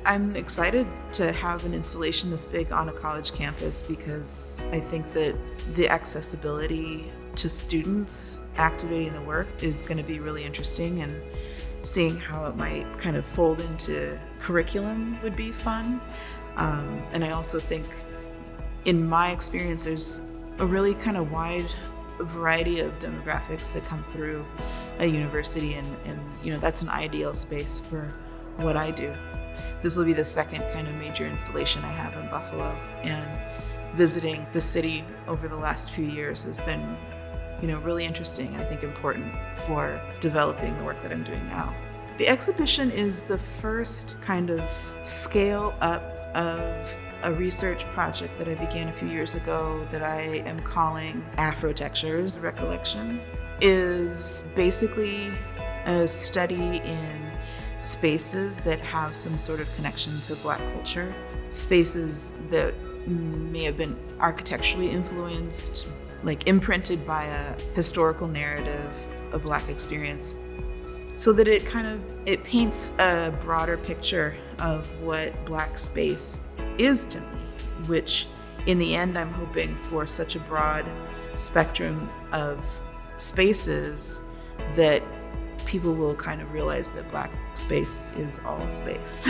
I'm excited to have an installation this big on a college campus because I think that the accessibility to students activating the work is going to be really interesting, and seeing how it might kind of fold into curriculum would be fun. And I also think, in my experience, there's a really kind of wide variety of demographics that come through a university, and that's an ideal space for what I do. This will be the second kind of major installation I have in Buffalo, and visiting the city over the last few years has been really interesting, and I think important for developing the work that I'm doing now. The exhibition is the first kind of scale up of a research project that I began a few years ago that I am calling Afrotecture's Recollection. Is basically a study in spaces that have some sort of connection to Black culture, spaces that may have been architecturally influenced, like imprinted by a historical narrative, a Black experience, so that it paints a broader picture of what Black space is to me, which in the end I'm hoping for such a broad spectrum of spaces that people will kind of realize that Black space is all space.